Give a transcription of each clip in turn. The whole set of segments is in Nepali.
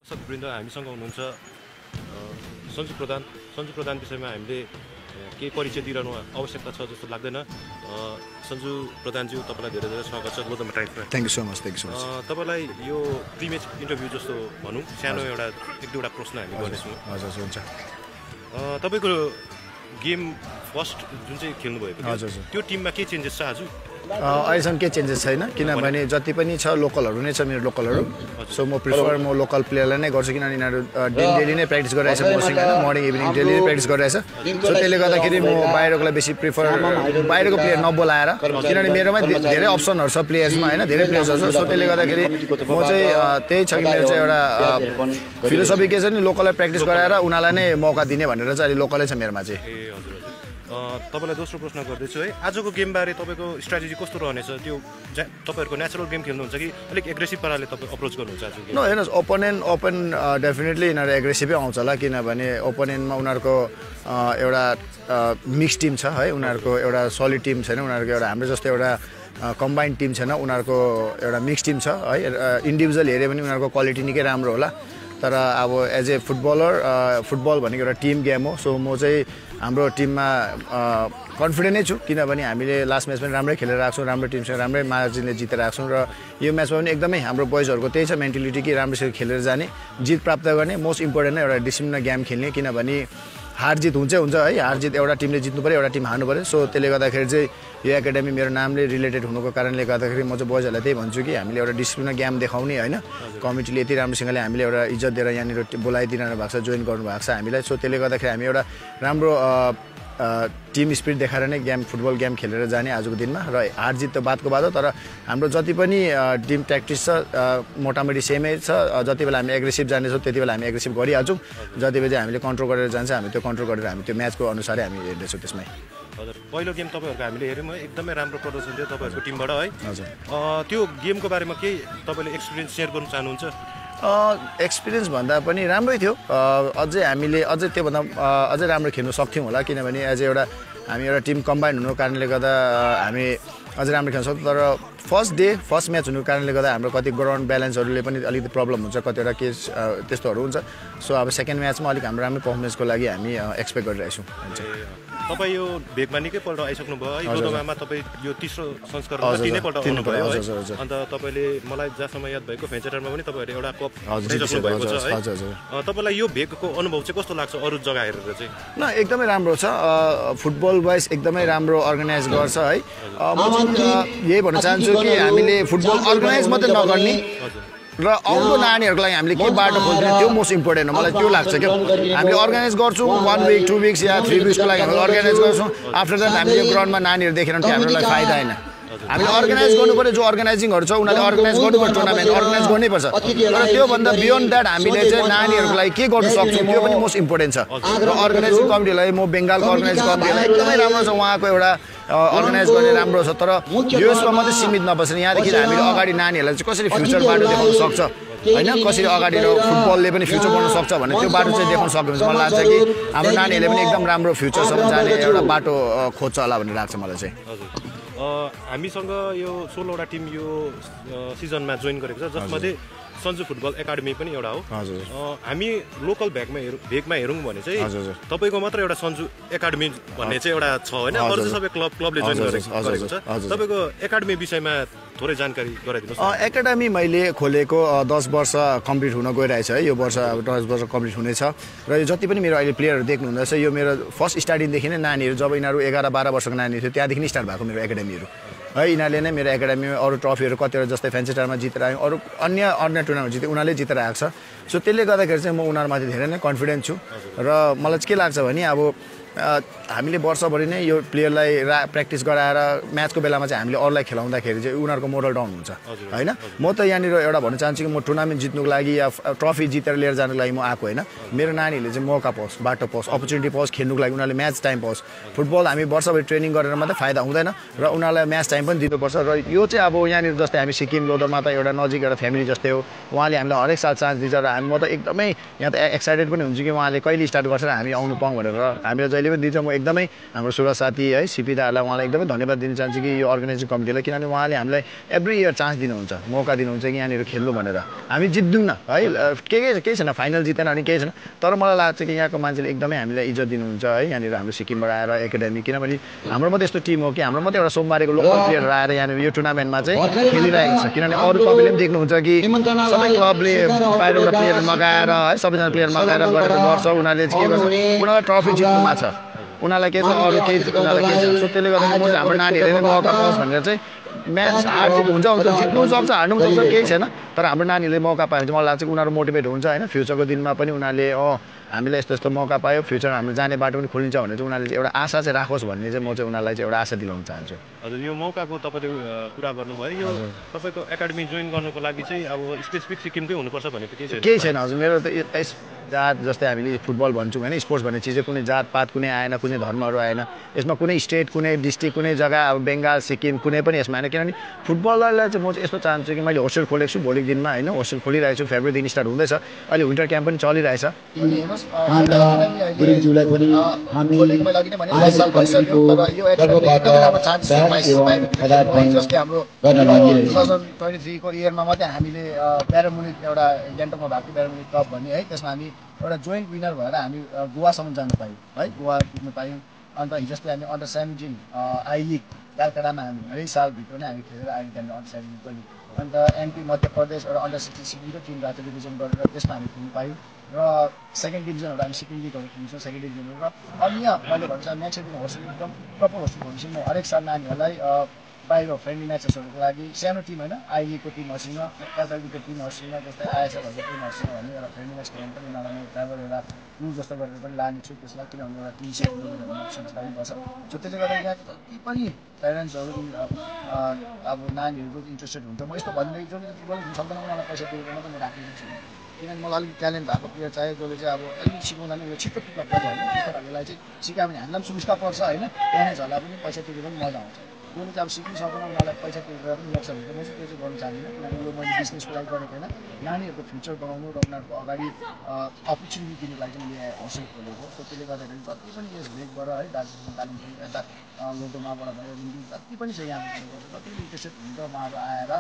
दर्शकवृन्द हामीसँग हुनुहुन्छ सञ्जु प्रधान विषयमा हामीले केही परिचय दिइरहनु आवश्यकता छ जस्तो लाग्दैन। सञ्जु प्रधानज्यू तपाईँलाई धेरै धेरै स्वागत छ गोदम टाइम्समा। Thank you so much. तपाईँलाई यो प्रिमेच इन्टरभ्यू जस्तो भनौँ सानो एक दुईवटा प्रश्न हामी गर्नेछौँ। हजुर हुन्छ। तपाईँको गेम फर्स्ट जुन चाहिँ खेल्नुभएको त्यो टिममा के चेन्जेस छ आज? अहिलेसम्म केही चेन्जेस छैन, किनभने जति पनि छ लोकलहरू नै छ मेरो लोकलहरू। सो म प्रिफर म लोकल प्लेयरलाई नै गर्छु, किनभने यिनीहरू डेली नै प्र्याक्टिस गरिरहेछ मसिङ होइन, मर्निङ इभिनिङ डेली नै प्र्याक्टिस गरिरहेछ। सो त्यसले गर्दाखेरि म बाहिरकोलाई बेसी प्रिफर बाहिरको प्लेयर नबोलाएर, किनभने मेरोमा धेरै अप्सनहरू छ प्लेयर्समा होइन, धेरै प्लेयर्सहरू छ। सो त्यसले गर्दाखेरि म चाहिँ त्यही छ कि मेरो चाहिँ एउटा फिलोसफी के छ नि, लोकललाई प्र्याक्टिस गराएर उनीहरूलाई नै मौका दिने भनेर चाहिँ अहिले लोकलै छ मेरोमा चाहिँ। तपाईँलाई दोस्रो प्रश्न गर्दैछु है, आजको गेमबारे तपाईँको स्ट्राटेजी कस्तो रहनेछ? त्यो तपाईँहरूको नेचुरल गेम खेल्नुहुन्छ कि अलिक एग्रेसिभ पाराले तपाईँ अप्रोच गर्नुहुन्छ आज गेम? हेर्नुहोस्, ओपोनेन्ट डेफिनेटली यिनीहरू एग्रेसिभै आउँछ होला, किनभने ओपोनेन्टमा उनीहरूको एउटा मिक्स टिम छ है, उनीहरूको एउटा सलिड टिम छैन, उनीहरूको एउटा हाम्रो जस्तो एउटा कम्बाइन्ड टिम छैन, उनीहरूको एउटा मिक्स टिम छ है। इन्डिभिजुअल हेऱ्यो भने उनीहरूको क्वालिटी निकै राम्रो होला, तर अब एज ए फुटबल भनेको एउटा टिम गेम हो। सो म चाहिँ हाम्रो टिममा कन्फिडेन्टै छु, किनभने हामीले लास्ट म्याच पनि राम्रै खेलेर आएको छौँ, राम्रो टिमसँग राम्रै मार्जिनले जितेर आएको छौँ, र यो म्याचमा पनि एकदमै हाम्रो बोइजहरूको त्यही छ मेन्टालिटी कि राम्रोसँग खेलेर जाने, जित प्राप्त गर्ने। मोस्ट इम्पोर्टेन्ट एउटा डिसिप्लिन गेम खेल्ने, किनभने हार जित हुन्छ है, हार जित एउटा टिमले जित्नु पऱ्यो, एउटा टिम हार्नु पऱ्यो। सो त्यसले गर्दाखेरि चाहिँ यो एकाडेमी मेरो नामले रिलेटेड हुनुको कारणले गर्दाखेरि म चाहिँ बोइजहरूलाई त्यही भन्छु कि हामीले एउटा डिसिप्लिन गेम देखाउने होइन, कमिटीले यति राम्रोसँगले हामीले एउटा इज्जत दिएर यहाँनिर बोलाइदिनु भएको छ, जोइन गर्नुभएको छ हामीलाई। सो त्यसले गर्दाखेरि हामी एउटा राम्रो टिम स्पिरिट देखाएर नै फुटबल गेम खेलेर जाने आजको दिनमा। र हार जित त बातको बात हो, तर हाम्रो जति पनि टिम प्र्याक्टिस छ मोटामोटी सेमै छ। जति बेला हामी एग्रेसिभ जानेछौँ त्यति बेला हामी एग्रेसिभ गरिहाल्छौँ, जति बेला हामी कन्ट्रोल गरेर जान्छ हामी त्यो कन्ट्रोल गरेर हामी त्यो म्याचको अनुसारै हामी हेर्दैछौँ त्यसमै। हजुर, पहिलो गेम तपाईँहरूको हामीले हेऱ्यौँ है, एकदमै राम्रो प्रदर्शन थियो तपाईँहरूको टिमबाट है। हजुर, त्यो गेमको बारेमा केही तपाईँले एक्सपिरियन्स सेयर गर्नु चाहनुहुन्छ? एक्सपिरियन्स भन्दा पनि राम्रै थियो, अझै त्योभन्दा अझै राम्रो खेल्नु सक्थ्यौँ होला, किनभने एज हामी एउटा टिम कम्बाइन्ड हुनुको कारणले गर्दा हामी अझै राम्रो खेल्न सक्छौँ। तर फर्स्ट म्याच हुनुको कारणले गर्दा हाम्रो कति ग्राउन्ड ब्यालेन्सहरूले पनि अलिकति प्रब्लम हुन्छ, कतिवटा केस त्यस्तोहरू हुन्छ। सो अब सेकेन्ड म्याचमा अलिक हाम्रो राम्रो पर्फर्मेन्सको लागि हामी एक्सपेक्ट गरिरहेछौँ। तपाईँ यो भेगमा निकैपल्ट आइसक्नु भयो है, गोदमामा तपाईँ यो तेस्रो संस्करणमा तिनैपल्ट आउनुभयो है, अन्त तपाईँले मलाई जहाँसम्म याद भएको भेन्चरमा पनि तपाईँहरूले एउटा कप जित्नु भएको छ है। तपाईँलाई यो भेगको अनुभव चाहिँ कस्तो लाग्छ अरू जग्गा हेरेर चाहिँ? एकदमै राम्रो छ, फुटबल वाइज एकदमै राम्रो अर्गनाइज गर्छ है। म चाहिँ यही भन्न चाहन्छु कि हामीले फुटबल अर्गनाइज मात्रै नगर्ने र आउँदो नानीहरूको लागि हामीले के बाटो खोज्ने त्यो मोस्ट इम्पोर्टेन्ट हो, मलाई त्यो लाग्छ क्या। हामीले अर्गनाइज गर्छौँ 1 विक 2 विक्स या 3 विक्सको लागि हामीले अर्गनाइज गर्छौँ, आफ्टर द्याट हामीले यो ग्राउन्डमा नानीहरू देखेर भने हाम्रो लागि फाइदा होइन। हामीले अर्गनाइज गर्नु पऱ्यो, जो अर्गनाइजिङहरू छ उनीहरूले अर्गनाइज गर्नुपर्छ, टुर्नामेन्ट अर्गनाइज गर्नैपर्छ। तर त्योभन्दा बियोन्ड द्याट हामीले चाहिँ नानीहरूको लागि के गर्नु सक्छौँ त्यो पनि मोस्ट इम्पोर्टेन्ट छ। र अर्गनाइजिङ कमिटीलाई म बेङ्गालको अर्गनाइजिङ कमिटीलाई एकदमै राम्रो छ, उहाँको एउटा अर्गनाइज गर्ने राम्रो छ। तर यसमा मात्रै सीमित नबसेर यहाँदेखि हामीले अगाडि नानीहरूलाई चाहिँ कसरी फ्युचर बाटो देखाउन सक्छ होइन, कसरी अगाडि फुटबलले पनि फ्युचर बनाउन सक्छ भने त्यो बाटो चाहिँ देखाउन सक्यो भने मलाई लाग्छ कि हाम्रो नानीहरूले पनि एकदम राम्रो फ्युचरसम्म जाने एउटा बाटो खोज्छ होला भन्ने लाग्छ मलाई चाहिँ। हामीसँग यो 16वटा टिम यो सिजनमा जोइन गरेको छ, जसमध्ये सञ्जु फुटबल एकाडेमी पनि एउटा हो। हामी लोकल भेगमा हेरौँ भने चाहिँ तपाईँको मात्र एउटा सञ्जु एकाडेमी भन्ने चाहिँ एउटा छ होइन, अरू चाहिँ सबै क्लबले जोइन गरेको छ। तपाईँको एकाडेमी विषयमा थोरै जानकारी गराइदिनुहोस्। एकाडेमी मैले खोलेको 10 वर्ष कम्प्लिट हुन गइरहेछ है, यो वर्ष 10 वर्ष कम्प्लिट हुनेछ। र यो जति पनि मेरो अहिले प्लेयरहरू देख्नुहुँदैछ यो मेरो फर्स्ट स्टार्टिङदेखि नै नानीहरू जब यिनीहरू 11-12 वर्षको नानीहरू थियो त्यहाँदेखि नै स्टार्ट भएको मेरो एकाडेमीहरू है। यिनीहरूले नै मेरो एकाडेमीमा अरू ट्रफीहरू कतिवटा जस्तै फ्यान्सी स्टारमा जितेर आयो, अरू अन्य टुर्नामेन्ट जिते उनीहरूले जितेर आएको छ। सो त्यसले गर्दाखेरि चाहिँ म उनीहरूमाथि धेरै नै कन्फिडेन्ट छु। र मलाई चाहिँ के लाग्छ भने अब हामीले वर्षभरि नै यो प्लेयरलाई प्र्याक्टिस गराएर म्याचको बेलामा चाहिँ हामीले अरूलाई खेलाउँदाखेरि चाहिँ उनीहरूको मोरल डाउन हुन्छ होइन। म त यहाँनिर एउटा भन्न चाहन्छु कि म टुर्नामेन्ट जित्नुको लागि या ट्रफी जितेर लिएर जानुको लागि म आएको होइन, मेरो नानीहरूले चाहिँ मौका पाओस्, बाटो पाओस्, अपर्च्युनिटी पाओस् खेल्नुको लागि, उनीहरूले म्याच टाइम पाओस्। फुटबल हामी वर्षभरि ट्रेनिङ गरेर मात्रै फाइदा हुँदैन र उनीहरूलाई म्याच टाइम पनि दिनुपर्छ। र यो चाहिँ अब यहाँनिर जस्तै हामी सिक्किम लोधरमा त एउटा नजिक एउटा फ्यामिली जस्तै हो, उहाँले हामीलाई हरेक साल चान्स दिन्छ र म त एकदमै यहाँ त एक्साइटेड पनि हुन्छु कि उहाँले कहिले स्टार्ट गर्छ र हामी आउनु पाऊँ भनेर। हामीले जहिले अहिले पनि दिन्छ। म एकदमै हाम्रो सुरज साथी है सिपी दाहरूलाई उहाँलाई एकदमै धन्यवाद दिन चाहन्छु कि यो अर्गनाइजिङ कमिटीलाई, किनभने उहाँले हामीलाई एभ्री इयर चान्स दिनुहुन्छ, मौका दिनुहुन्छ कि यहाँनिर खेल्नु भनेर। हामी जित्दैनौँ है, केही छैन, फाइनल जितेन अनि केही छैन, तर मलाई लाग्छ कि यहाँको मान्छेले एकदमै हामीलाई इज्जत दिनुहुन्छ है यहाँनिर हाम्रो सिक्किमबाट आएर एकाडेमी। किनभने हाम्रो मात्रै यस्तो टिम हो कि हाम्रो मात्रै एउटा सोमबारेको लोकल प्लेयर आएर यहाँनिर यो टुर्नामेन्टमा चाहिँ खेलिरहेको छ। किनभने अरू तपाईँले पनि देख्नुहुन्छ कि सबै क्लबले बाहिरबाट प्लेयर मगाएर है सबैजना प्लेयर मगाएर गरेर गर्छ। उनीहरूले चाहिँ के गर्छ, उनीहरूलाई ट्रफी जित्नुमा छ, उनीहरूलाई के छ अरू केही उनीहरूलाई के छ। सो त्यसले गर्दा म चाहिँ हाम्रो नानीहरूले मौका पाओस् भनेर चाहिँ म्याच हार्दिक हुन्छ, जित्नु सक्छ हार्नु पनि सक्छ केही छैन, तर हाम्रो नानीहरूले मौका पायो भने चाहिँ मलाई लाग्छ कि उनीहरू मोटिभेट हुन्छ होइन। फ्युचरको दिनमा पनि उनीहरूले हामीलाई यस्तो यस्तो मौका पायो, फ्युचर हाम्रो जाने बाटो पनि खोलिन्छ भने चाहिँ उनीहरूले एउटा आशा चाहिँ राखोस् भन्ने चाहिँ म चाहिँ उनीहरूलाई चाहिँ एउटा आशा दिलाउन चाहन्छु। हजुर, यो मौकाको तपाईँले कुरा गर्नुभयो, यो तपाईँको एकाडेमी जोइन गर्नुको लागि चाहिँ अब स्पेसिफिक सिक्किमकै हुनुपर्छ भन्ने त केही छैन हजुर। मेरो त जात जस्तै हामीले फुटबल भन्छौँ होइन, स्पोर्ट्स भन्ने चिज कुनै जातपात कुनै आएन, कुनै धर्महरू आएन, यसमा कुनै स्टेट कुनै डिस्ट्रिक्ट कुनै जग्गा अब बेङ्गाल सिक्किम कुनै पनि यसमा आएन। किनभने फुटबललाई चाहिँ म चाहिँ यस्तो चाहन्छु कि मैले होस्टेल खोलेको छु भोलिको दिनमा होइन, होस्टेल खोलिरहेको छु, फेब्रुअरीदेखि स्टार्ट हुँदैछ, अहिले विन्टर क्याम्प पनि चलिरहेछ। को इयरमा मात्रै हामीले प्यारामुनिक एउटा ग्यान्टकमा भएको प्यारामुनिक कप भन्ने है, त्यसमा हामी एउटा जोइन्ट विनर भएर हामी गोवासम्म जान पायौँ है, गोवा पुग्न पायौँ। अन्त हिजोस्ति हामी अन्डर 17 आई लिग कलकत्तामा हामी हरेक सालभित्र नै हामी खेलेर आयौँ त्यहाँनिर अन्डर 17 पनि। अन्त एमपी मध्य प्रदेश एउटा अन्डर 16 सिक्किमको टिम राज्य डिभिजन गरेर त्यसमा हामी खेल्नु पायौँ र सेकेन्ड डिभिजनहरू हामी सिक्किम लिगहरू खेल्छौँ सेकेन्ड डिभिजनहरू। र अन्य मैले भन्छ नेक्स्ट दिन होस्टेल एकदम प्रपर होस्टेल भनेपछि म हरेक साल नानीहरूलाई बाहिर फ्रेन्डली म्याचेसहरूको लागि सानो टिम होइन आइएको टिमहरूसँग एसआरबीको टिमहरूसँग जस्तै आइएसएलहरूको टिमहरूसँग भने एउटा फ्रेन्डली म्याच खेल्नु पनि उनीहरूलाई म ट्राभल एउटा टुर जस्तो गरेर पनि लानेछु त्यसलाई, किनभने एउटा टिम सेट संस्था पनि पर्छ। सो त्यसले गर्दा यहाँ जति पनि प्यारेन्ट्सहरू अब नानीहरूको इन्ट्रेस्टेड हुन्छ, म यस्तो भन्दै जसले फुटबल हुन सक्दैन उनीहरूलाई पैसा तिरेर मात्रै म राख्ने छु, किनभने मलाई अलिक ट्यालेन्ट भएको प्लेयर चाहियो जसले चाहिँ अब अलिक सिकाउँदा पनि छिटो पिकअप गर्यो होइन, टिचरहरूलाई चाहिँ सिकायो भने हामीलाई पनि सुविस्ता पर्छ होइन, प्यारेन्ट्सहरूलाई पनि पैसा तिरेर पनि मजा आउँछ। जसले चाहिँ अब सिक्नु सक्दैन उनीहरूलाई पैसा तिरेर पनि लग्छ भने म चाहिँ त्यो चाहिँ गर्नु चाहदिनँ, किनभने यो मैले बिजनेसको लागि गरेको होइन, नानीहरूको फ्युचर बनाउनु र उनीहरूको अगाडि अपर्च्युनिटी दिनुको लागि चाहिँ मैले होस्टेल खोलेको। सो त्यसले गर्दाखेरि जति पनि यस भेगबाट है दार्जिलिङ कालिम्पोङ यता लोटोमाबाट भयो रिम्बिङ जति पनि छ यहाँ जति पनि इन्ट्रेस्टेड हुन्छ उहाँहरू आएर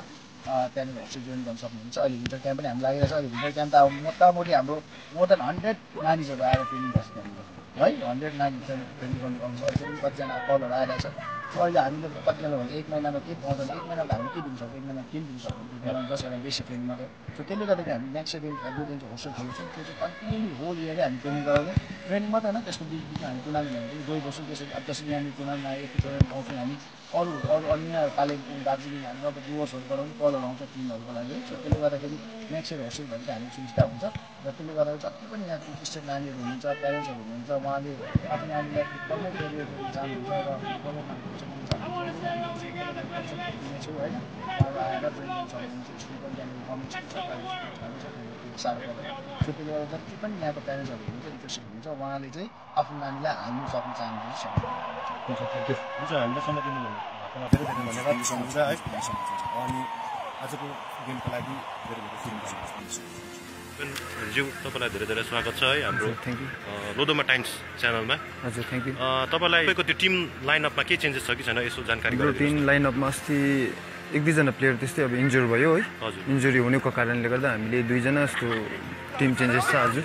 त्यहाँनिर होस्टेल जोइन गर्न सक्नुहुन्छ। अहिले विन्टर क्याम्प पनि हामी लागिरहेको छ। अहिले विन्टर क्याम्प त अब मोटामोटी हाम्रो मोर देन 100 नानीहरू आएर ट्रेनिङ गर्छ त्यहाँनिर है, 100 नानी ट्रेनिङ गर्नु पाउँछ। अहिले कतिजना कलहरू आइरहेको छ। अहिले हामीले कतिजना भन्छ 1 महिनामा के पाउँदैन, 1 महिनामा हामी के दिन सक्छौँ, 1 महिनामा के दिन सक्छौँ, 10 एउटा बेसी ट्रेनिङ मात्रै। सो त्यसले गर्दाखेरि हामी नेक्स्ट दिन फेब्रुअरी चाहिँ होस्टेल खोल्छौँ, त्यो चाहिँ कन्टिन्यू होल इयरै हामी ट्रेनिङ गराउने, ट्रेनिङ मात्रै होइन त्यसको बिचमा हामी टुर्नामेन्टहरू पनि गइबस्छौँ। त्यसरी अब जसरी यहाँनिर टुर्नामेन्ट आयो यति टुर्नामेन्ट पाउँछौँ हामी, अरू अन्य कालिम्पोङ दार्जिलिङ हामी अब डुवर्सहरू गराउने कलर आउँछ टिमहरूको लागि। सो त्यसले गर्दाखेरि नेक्स्ट इयर होस्टेल भने चाहिँ हामी सुविस्ता हुन्छ र त्यसले गर्दा जति पनि यहाँ इन्ट्रेस्टेड नानीहरू हुनुहुन्छ प्यारेन्ट्सहरू हुनुहुन्छ उहाँले आफ्नो नानीलाई फुटबलमै करियर गर्न चाहनुहुन्छ र फुटबलमा दिनेछु होइन, उहाँहरू आएर जोइन गर्न सक्नुहुन्छ। स्कुल पनि त्यहाँनिर गभर्मेन्ट स्कुल छ, प्राइभेट स्कुल छ, त्यहाँनिर साह्रो पर्दैन। सो त्यसले गर्दा जति पनि यहाँको प्यारेन्ट्सहरू हुनुहुन्छ इन्ट्रेस्टेड हुनुहुन्छ उहाँले चाहिँ आफ्नो नानीलाई हाल्नु सक्नु चाहनुहुन्छ। हुन्छ, थ्याङ्क यू। हुन्छ, हामीलाई समय दिनुभएकोमा धेरै धेरै धन्यवाद हुन्छ है, अनि आजको गेमको लागि धेरै धेरै ज्यू तपाईँलाई धेरै धेरै स्वागत छ है हाम्रो लोधोमा टाइम्स च्यानलमा। हजुर, थ्याङ्क यू। तपाईँलाई त्यो टिम लाइनअपमा के चेन्जेस छ कि छैन यसो जानकारी गराउनु। टिम लाइनअपमा अस्ति 1-2जना प्लेयर त्यस्तै अब इन्जुर भयो है, इन्जुरी हुनुको कारणले गर्दा हामीले 2जना जस्तो टिम चेन्जेस छ आज।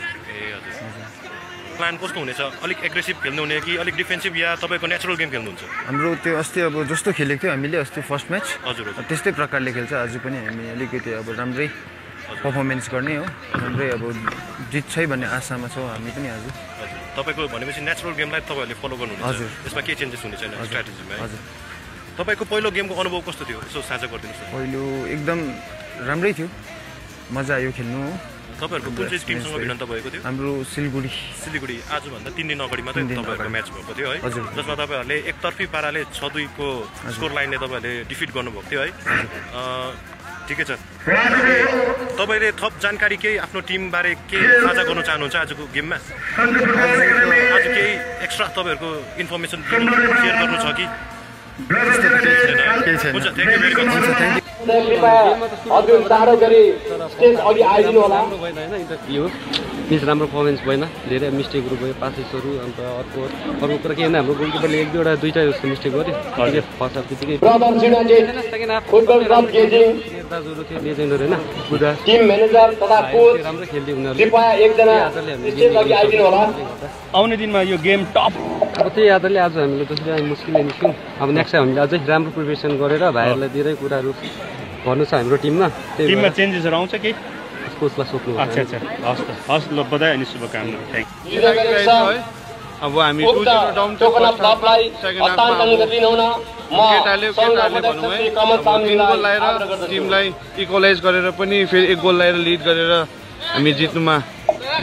प्लान कस्तो हुनेछ, अलिक एग्रेसिभ खेल्नु हुने कि अलिक डिफेन्सिभ या तपाईँको नेचुरल गेम खेल्नुहुन्छ? हाम्रो त्यो अस्ति अब जस्तो खेलेको थियो हामीले अस्ति फर्स्ट म्याच हजुर त्यस्तै प्रकारले खेल्छ आज पनि हामी, अलिकति अब राम्रै पर्फर्मेन्स गर्ने हो, राम्रै अब जित्छ भन्ने आशामा छौँ हामी पनि आज। तपाईँको भनेपछि नेचुरल गेमलाई तपाईँहरूले फलो गर्नुहुन्छ? हजुर, यसमा केही चेन्जेस हुने छैन स्ट्राटेजीमा? हजुर। तपाईँको पहिलो गेमको अनुभव कस्तो थियो यसो साझा गरिदिनुहोस् न। पहिलो एकदम राम्रै थियो, मजा आयो खेल्नु। तपाईँहरूको कुन चाहिँ टिमसँग भिडन्त भएको थियो? हाम्रो सिलगढी आजभन्दा 3 दिन अगाडि मात्रै तपाईँहरूको म्याच भएको थियो है, जसमा तपाईँहरूले एकतर्फी पाराले 6-2 को स्कोर लाइनले तपाईँहरूले डिफिट गर्नुभएको थियो है। ठिकै छ, तपाईँले थप जानकारी केही आफ्नो टिमबारे के साझा गर्न चाहनुहुन्छ आजको गेममा? आज केही एक्स्ट्रा तपाईँहरूको इन्फर्मेसन सेयर गर्नु छ कि? हुन्छ, थ्याङ्क यू भेरी मच। हजुर चाँडो गरी स्टेज अघि आइदिनु होला। राम्रो भएन होइन इन्टरभ्यू मिस राम्रो पर्फर्मेन्स भएन धेरै मिस्टेकहरू भयो पासेसहरू अन्त अर्को कुरा के होइन हाम्रो गोलकिपरले एक दुईवटा जस्तो मिस्टेक गर्यो फर्स्ट हाफ त्यतिकै सेकेन्ड हाफ फुटबल क्लब गेजिङ दाजुहरू थियो लेजेन्डहरू होइन बुढा टिम म्यानेजर तथा कोच राम्रो खेल्दै उनीहरू कृपया एकजना स्टेज अघि आइदिनु होला। आउने दिनमा यो गेम टप अब त्यही आधारले आज हामीले जसरी मुस्किलले निस्क्यौँ अब नेक्स्ट टाइम हामीले अझै राम्रो प्रिपेरेसन गरेर भाइहरूलाई धेरै कुराहरू भन्नु छ हाम्रो टिममा टिममा चेन्जेसहरू आउँछ कि कोचलाई सोध्नु अच्छा अच्छा हस् त हस् ल बधाई अनि शुभकामना थ्याङ्क अब हामी 2-0 डाउन थियो फर्स्ट हाफलाई सेकेन्ड हाफमा केटाले भनौँ है 3 गोल लाएर टिमलाई इक्वलाइज गरेर पनि फेरि 1 गोल लाएर लिड गरेर हामी जित्नुमा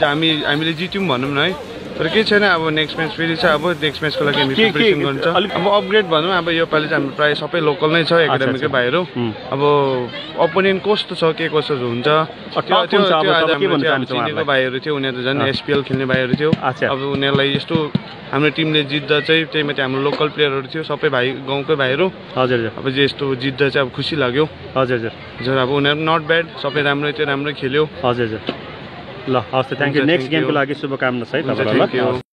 हामीले जित्यौँ भनौँ न है तर केही छैन अब नेक्स्ट म्याच फेरि छ अब नेक्स्ट म्याचको लागि हामी प्रिपरेसन गर्नु छ अब अपग्रेड भनौँ अब योपालि चाहिँ हाम्रो प्रायः सबै लोकल नै छ एकाडेमीकै भाइहरू अब अपोनेन्ट कस्तो छ के कस्तो हुन्छ चिनेको भाइहरू थियो उनीहरू झन् एसपिएल खेल्ने भाइहरू थियो अब उनीहरूलाई यस्तो हाम्रो टिमले जित्दा चाहिँ त्यही माथि हाम्रो लोकल प्लेयरहरू थियो सबै भाइ गाउँकै भाइहरू हजुर अब यस्तो जित्दा चाहिँ अब खुसी लाग्यो हजुर हजुर अब उनीहरू नट ब्याड सबै राम्रै थियो राम्रै खेल्यो हजुर ल हस् त थ्याङ्क यू नेक्स्ट गेमको लागि शुभकामना सहित